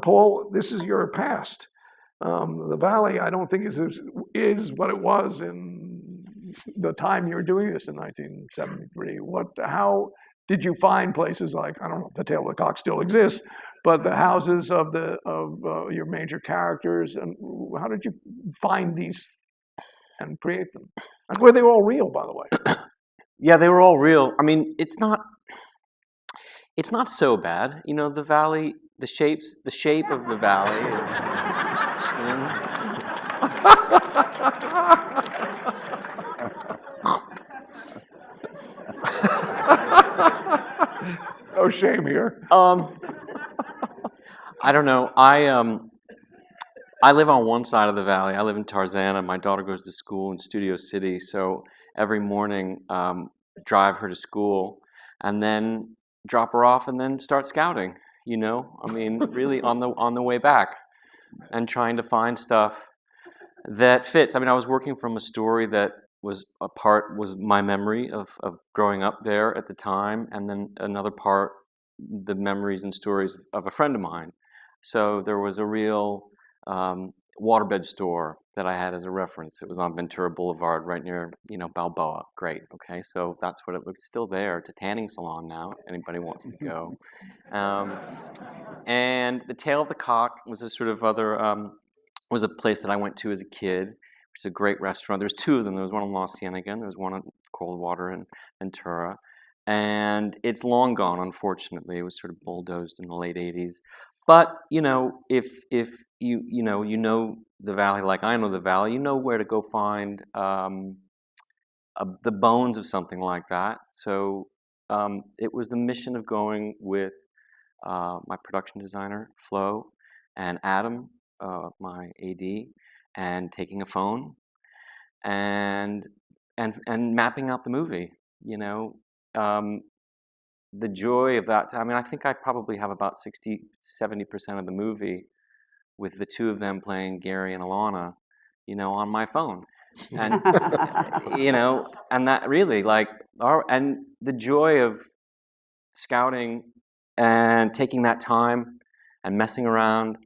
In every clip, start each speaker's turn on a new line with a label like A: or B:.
A: Paul, this is your past. The Valley, I don't think is what it was in the time you were doing this in 1973. How did you find places like, I don't know if the Tail of the Cock still exists, but the houses of your major characters, and how did you find these and create them? And were they all real, by the way?
B: Yeah, they were all real. I mean, it's not so bad. You know, the valley, the shape of the valley.
A: No shame here.
B: I don't know. I live on one side of the valley. I live in Tarzana. My daughter goes to school in Studio City, so every morning drive her to school and then drop her off and then start scouting. You know, I mean, really on the way back and trying to find stuff that fits. I mean, I was working from a story that was my memory of growing up there at the time, and then another part, the memories and stories of a friend of mine. So there was a real waterbed store that I had as a reference. It was on Ventura Boulevard, right near, Balboa. Great. Okay, so that's what it looks still there. It's a tanning salon now. Anybody wants to go. And the Tail of the Cock was a sort of other was a place that I went to as a kid. It's a great restaurant. There's two of them. There was one in La Cienega, and there was one in Coldwater in Ventura. And it's long gone, unfortunately. It was sort of bulldozed in the late 80s. But, if you know the valley like I know the valley, you know where to go find the bones of something like that. So it was the mission of going with my production designer, Flo, and Adam, my AD, and taking a phone and mapping out the movie, the joy of that. I mean, I think I probably have about 60-70% of the movie with the two of them playing Gary and Alana, on my phone. And, and that really, and the joy of scouting and taking that time and messing around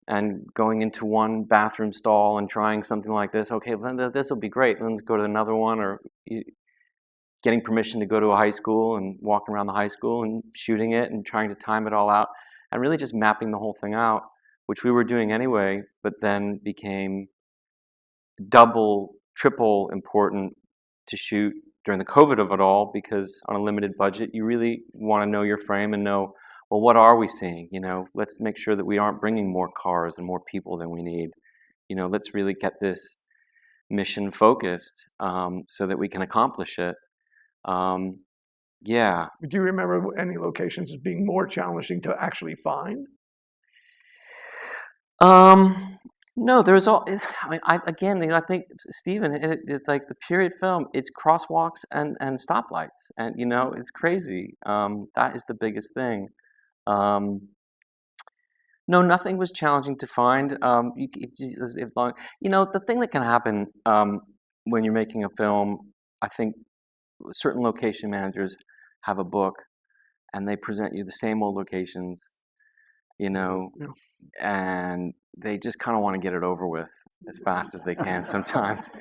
B: and going into one bathroom stall and trying something like this. Okay, well, this will be great. Let's go to another one, or getting permission to go to a high school and walking around the high school and shooting it and trying to time it all out and really just mapping the whole thing out, which we were doing anyway, but then became double, triple important to shoot during the COVID of it all, because on a limited budget, you really want to know your frame and know, well, what are we seeing? Let's make sure that we aren't bringing more cars and more people than we need. Let's really get this mission focused so that we can accomplish it. Yeah.
A: Do you remember any locations as being more challenging to actually find?
B: No, there's all. I mean, I think Stephen, it's like the period film. It's crosswalks and stoplights, and it's crazy. That is the biggest thing. No, nothing was challenging to find. The thing that can happen when you're making a film, I think certain location managers have a book and they present you the same old locations, and they just kind of want to get it over with as fast as they can. Sometimes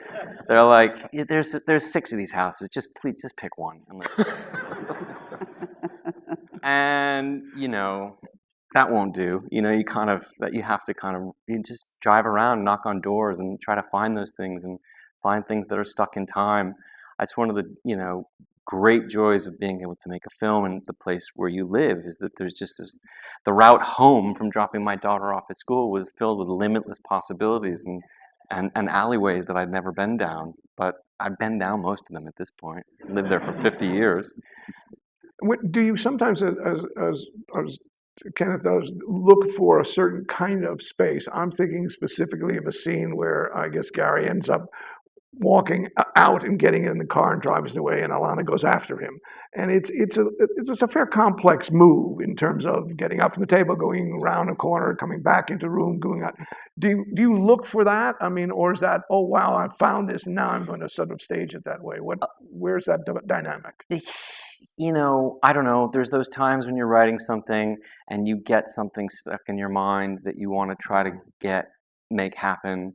B: they're like, there's 6 of these houses, please just pick one. And that won't do. You have to you just drive around, knock on doors, and try to find those things and find things that are stuck in time. It's one of the great joys of being able to make a film in the place where you live, is that there's just the route home from dropping my daughter off at school was filled with limitless possibilities and alleyways that I'd never been down. But I've been down most of them at this point. Lived there for 50 years.
A: Do you sometimes, as Kenneth does, look for a certain kind of space? I'm thinking specifically of a scene where I guess Gary ends up walking out and getting in the car and drives away, and Alana goes after him. And it's a fair complex move in terms of getting up from the table, going around a corner, coming back into the room, going out. Do you look for that? I mean, or is that, oh wow, I found this, and now I'm going to sort of stage it that way? Where's that dynamic?
B: I don't know, there's those times when you're writing something and you get something stuck in your mind that you want to try to make happen.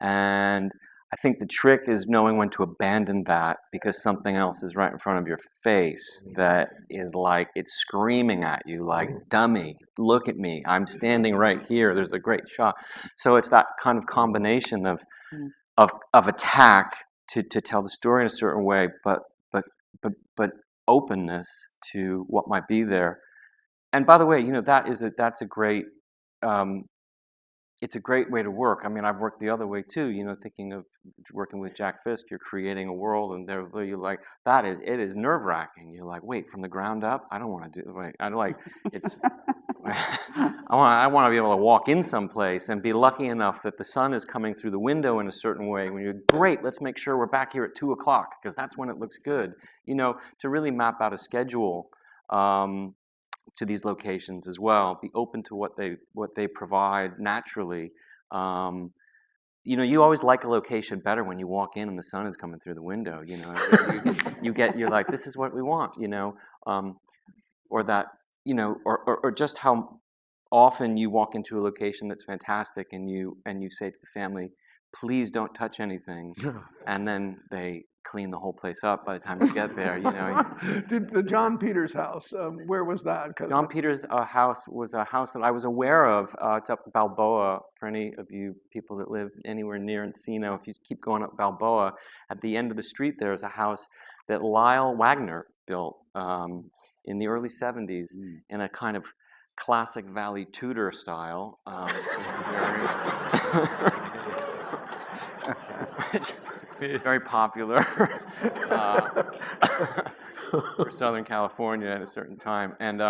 B: And I think the trick is knowing when to abandon that because something else is right in front of your face that is like, it's screaming at you, like, dummy, look at me. I'm standing right here. There's a great shot. So it's that kind of combination of attack to tell the story in a certain way, but openness to what might be there. And by the way, that's a great it's a great way to work. I mean, I've worked the other way too. Thinking of working with Jack Fisk, you're creating a world, and there you're like it is nerve wracking. You're like, wait, from the ground up, I don't want to do. Right, I like it's. I want to be able to walk in someplace and be lucky enough that the sun is coming through the window in a certain way. When you're great, let's make sure we're back here at 2:00 because that's when it looks good. To really map out a schedule. To these locations as well. Be open to what they provide naturally. You always like a location better when you walk in and the sun is coming through the window. You're like, this is what we want. Or that or just how often you walk into a location that's fantastic and you say to the family, please don't touch anything, and then they clean the whole place up by the time you get there.
A: Did the John Peters house? Where was that?
B: John Peters' house was a house that I was aware of. It's up Balboa. For any of you people that live anywhere near Encino, if you keep going up Balboa, at the end of the street there is a house that Lyle Wagner built in the early '70s in a kind of classic Valley Tudor style. Very popular for Southern California at a certain time, and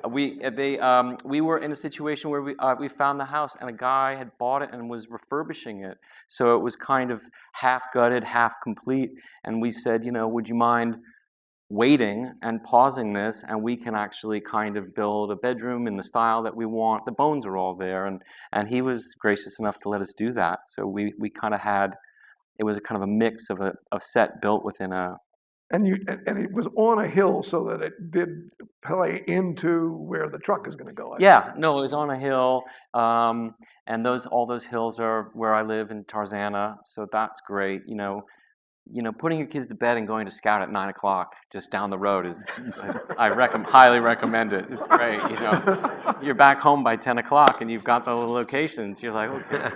B: we were in a situation where we found the house, and a guy had bought it and was refurbishing it, so it was kind of half gutted, half complete, and we said, would you mind waiting and pausing this, and we can actually kind of build a bedroom in the style that we want. The bones are all there, and he was gracious enough to let us do that. So we kind of had. It was a kind of a mix of a set built within a.
A: And it was on a hill so that it did play into where the truck is going to go.
B: Yeah, no, it was on a hill, and all those hills are where I live in Tarzana, so that's great. Putting your kids to bed and going to Scout at 9:00 just down the road is, highly recommend it. It's great. You're back home by 10:00 and you've got the locations. You're like, okay.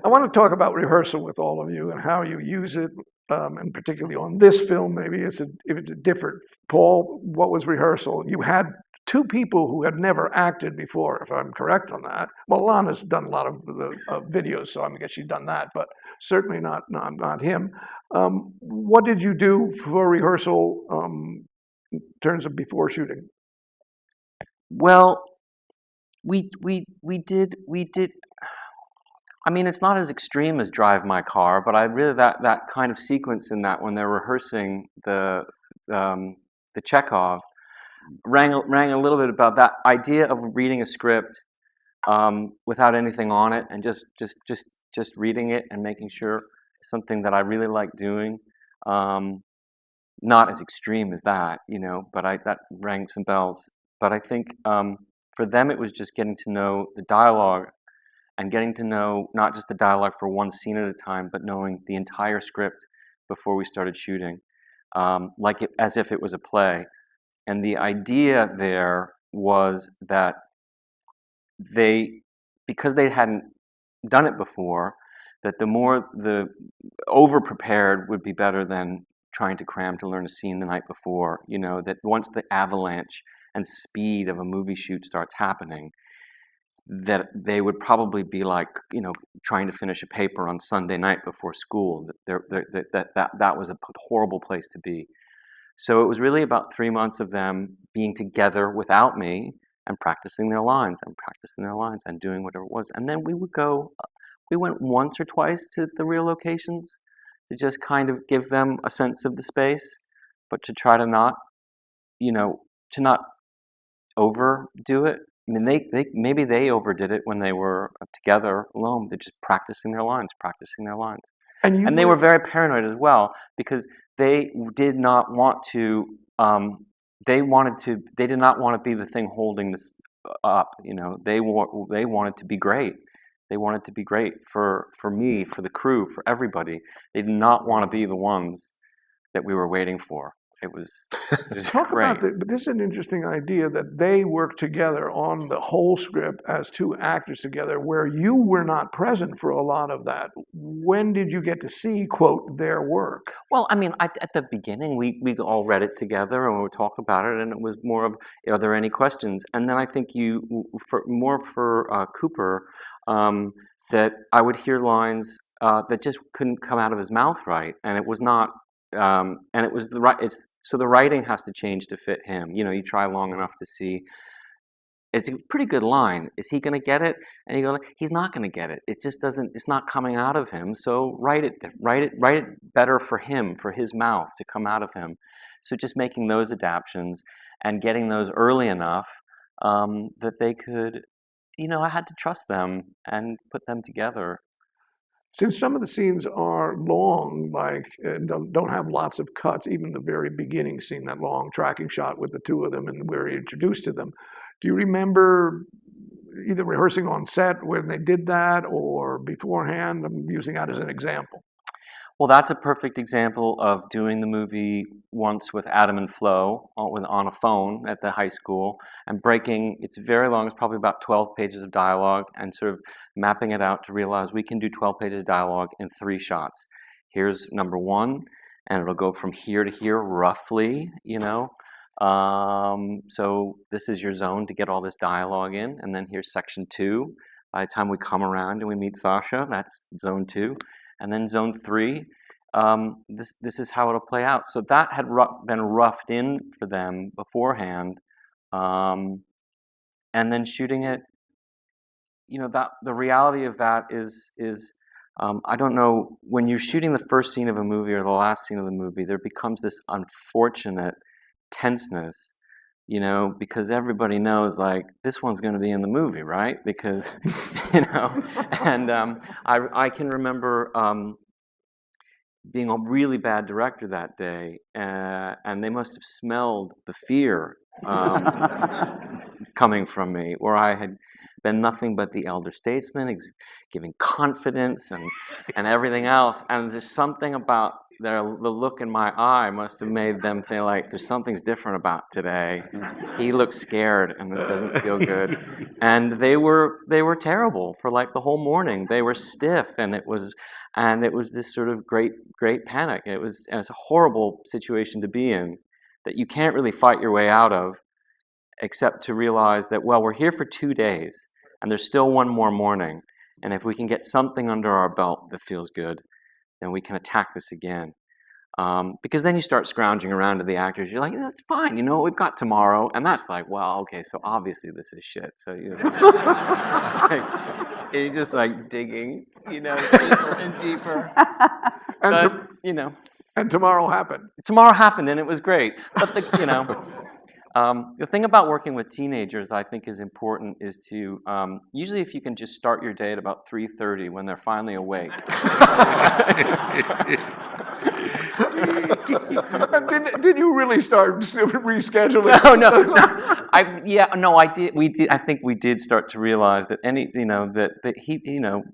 A: I want to talk about rehearsal with all of you and how you use it, and particularly on this film, maybe it's different. Paul, what was rehearsal? You had two people who had never acted before, if I'm correct on that. Well, Lana's done a lot of videos, so I guess she's done that, but certainly not him. What did you do for rehearsal in terms of before shooting?
B: Well, we did. I mean, it's not as extreme as Drive My Car, but I really that kind of sequence in that when they're rehearsing the Chekhov rang a little bit about that idea of reading a script without anything on it and just reading it and making sure it's something that I really like doing. Not as extreme as that, but that rang some bells. But I think for them it was just getting to know the dialogue. And getting to know not just the dialogue for one scene at a time, but knowing the entire script before we started shooting, as if it was a play. And the idea there was that because they hadn't done it before, that the over-prepared would be better than trying to cram to learn a scene the night before. That once the avalanche and speed of a movie shoot starts happening, that they would probably be like, trying to finish a paper on Sunday night before school. That was a horrible place to be. So it was really about 3 months of them being together without me and practicing their lines and doing whatever it was. And then we went once or twice to the real locations to just kind of give them a sense of the space, but to try to not overdo it. I mean, maybe they overdid it when they were together alone. They're just practicing their lines.
A: And
B: they were very paranoid as well because they did not want to. They did not want to be the thing holding this up. They wanted to be great. They wanted to be great for me, for the crew, for everybody. They did not want to be the ones that we were waiting for. It was
A: Talk
B: great.
A: about but this is an interesting idea that they work together on the whole script as two actors together, where you were not present for a lot of that. When did you get to see, quote, their work?
B: Well, I mean, at the beginning, we all read it together and we talked about it, and it was more of, are there any questions? And then I think for Cooper, that I would hear lines that just couldn't come out of his mouth right, and it was not. And it was so the writing has to change to fit him. You try long enough to see. It's a pretty good line. Is he going to get it? And you go, he's not going to get it. It just doesn't. It's not coming out of him. So write it better for him, for his mouth to come out of him. So just making those adaptions and getting those early enough that they could, I had to trust them and put them together.
A: Since some of the scenes are long, and don't have lots of cuts, even the very beginning scene, that long tracking shot with the two of them and we're introduced to them, do you remember either rehearsing on set when they did that or beforehand? I'm using that as an example.
B: Well, that's a perfect example of doing the movie once with Adam and Flo on a phone at the high school and breaking, it's very long, it's probably about 12 pages of dialogue, and sort of mapping it out to realize we can do 12 pages of dialogue in 3 shots. Here's number 1, and it'll go from here to here roughly, So this is your zone to get all this dialogue in, and then here's section 2. By the time we come around and we meet Sasha, that's zone 2. And then zone 3, this is how it'll play out. So that had been roughed in for them beforehand, and then shooting it. That the reality of that is I don't know, when you're shooting the first scene of a movie or the last scene of the movie, there becomes this unfortunate tenseness. Because everybody knows, this one's going to be in the movie, right? Because, and I can remember being a really bad director that day, and they must have smelled the fear coming from me, where I had been nothing but the elder statesman, giving confidence and everything else, and there's something about the look in my eye must have made them feel like there's something's different about today. He looks scared and it doesn't feel good. And they were terrible for the whole morning. They were stiff, and it was this sort of great panic. It's a horrible situation to be in that you can't really fight your way out of, except to realize that, well, we're here for 2 days and there's still one more morning. And if we can get something under our belt that feels good, then we can attack this again. Because then you start scrounging around to the actors. You're like, that's fine. We've got tomorrow. And that's well, okay, so obviously this is shit. So you're just digging, deeper and deeper.
A: And tomorrow happened.
B: Tomorrow happened, and it was great. But the thing about working with teenagers, I think, is important is to usually if you can just start your day at about 3:30 when they're finally awake.
A: Did you really start rescheduling?
B: No. I did. We did. I think we did start to realize that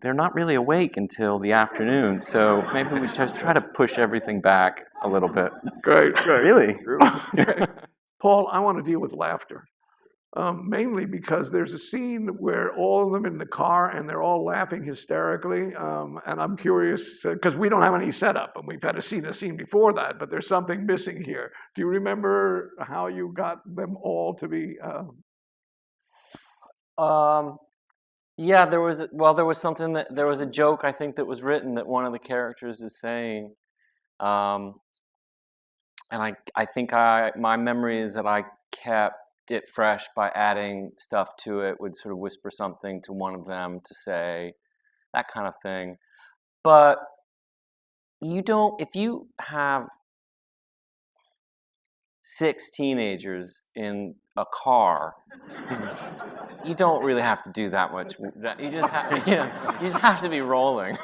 B: they're not really awake until the afternoon. So maybe we just try to push everything back a little bit.
A: Great.
B: Really.
A: Okay. Paul, I want to deal with laughter, mainly because there's a scene where all of them in the car and they're all laughing hysterically. And I'm curious, because we don't have any setup, and we've had a scene before that, but there's something missing here. Do you remember how you got them all to be?
B: Yeah, there was something there was a joke, I think, that was written that one of the characters is saying. And I think my memory is that I kept it fresh by adding stuff to it, would sort of whisper something to one of them to say, that kind of thing. But if you have 6 teenagers in a car, you don't really have to do that much. You just have to be rolling.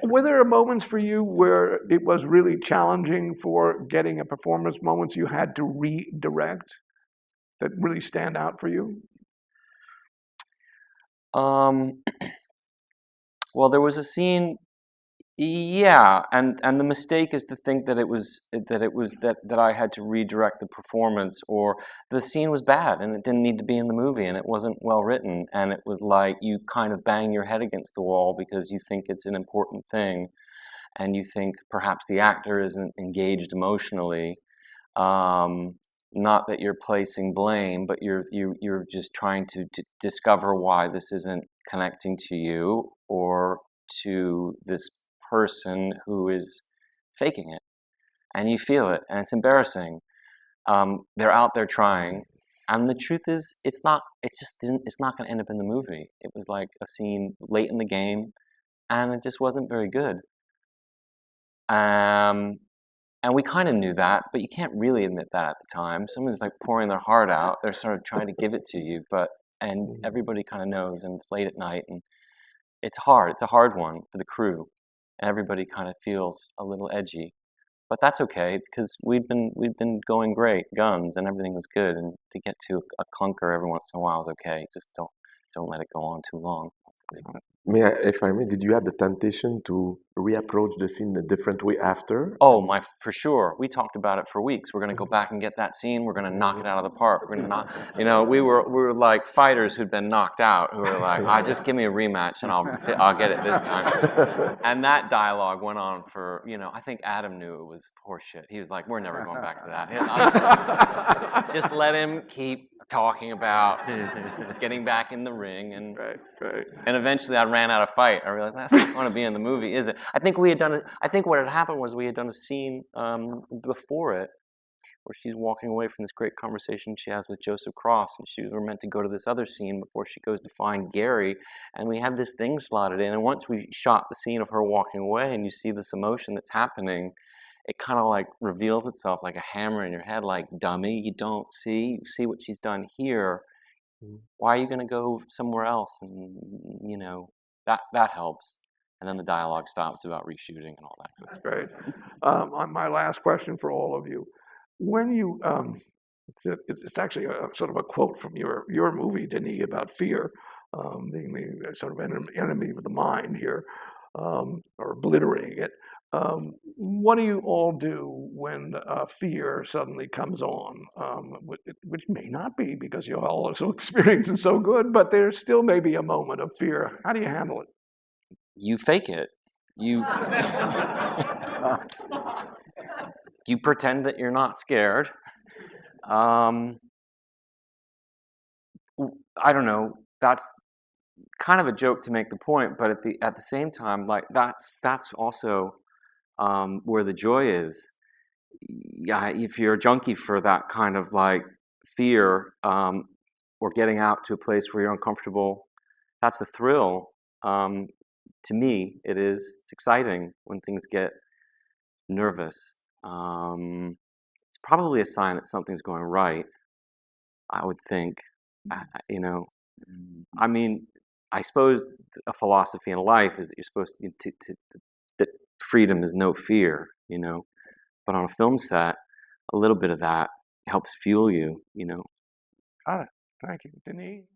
A: Were there moments for you where it was really challenging for getting a performance, moments you had to redirect that really stand out for you?
B: Um, well, there was a scene. Yeah, and the mistake is to think that that I had to redirect the performance, or the scene was bad and it didn't need to be in the movie and it wasn't well written, and it was like you kind of bang your head against the wall because you think it's an important thing, and you think perhaps the actor isn't engaged emotionally. Um, Not that you're placing blame, but you're just trying to discover why this isn't connecting to you or to this person who is faking it, and you feel it, and it's embarrassing. They're out there trying, and the truth is, it's not. It's just didn't. It's not going to end up in the movie. It was like a scene late in the game, and it just wasn't very good. Um, and we kind of knew that, but you can't really admit that at the time. Someone's like pouring their heart out. They're sort of trying to give it to you, and everybody kind of knows, and it's late at night, and it's hard. It's a hard one for the crew, and everybody kind of feels a little edgy. But that's okay because we'd been going great, guns, and everything was good. And to get to a clunker every once in a while is okay. Just don't let it go on too long.
C: If I may, did you have the temptation to reapproach the scene a different way after?
B: Oh, for sure. We talked about it for weeks. We're going to go back and get that scene. We're going to knock it out of the park. We're going to knock, we were like fighters who'd been knocked out, who were like, just give me a rematch and I'll get it this time. And that dialogue went on for, I think Adam knew it was horseshit. He was like, we're never going back to that. Just let him keep talking about getting back in the ring, and
A: Right.
B: and eventually I ran out of fight. I realized that's not going to be in the movie, is it? I think what had happened was we had done a scene before it where she's walking away from this great conversation she has with Joseph Cross, and were meant to go to this other scene before she goes to find Gary, and we had this thing slotted in, and once we shot the scene of her walking away and you see this emotion that's happening, it kind of like reveals itself like a hammer in your head, like, dummy, you see what she's done here. Why are you going to go somewhere else? And that helps. And then the dialogue stops about reshooting and all that good
A: That's
B: stuff.
A: great. My last question for all of you: when you, it's actually a sort of a quote from your movie, Denis, about fear being the sort of enemy of the mind here, or obliterating it. What do you all do when fear suddenly comes on, which may not be because you all are so experienced and so good, but there still may be a moment of fear. How do you handle it?
B: You fake it. You you pretend that you're not scared. I don't know. That's kind of a joke to make the point, but at the same time, like that's also where the joy is. Yeah, if you're a junkie for that kind of like fear, or getting out to a place where you're uncomfortable, that's the thrill. To me, it is. It's exciting when things get nervous. It's probably a sign that something's going right, I would think. You know, I mean, I suppose a philosophy in life is that you're supposed that freedom is no fear, But on a film set, a little bit of that helps fuel you,
A: Got it. Thank you, Denis.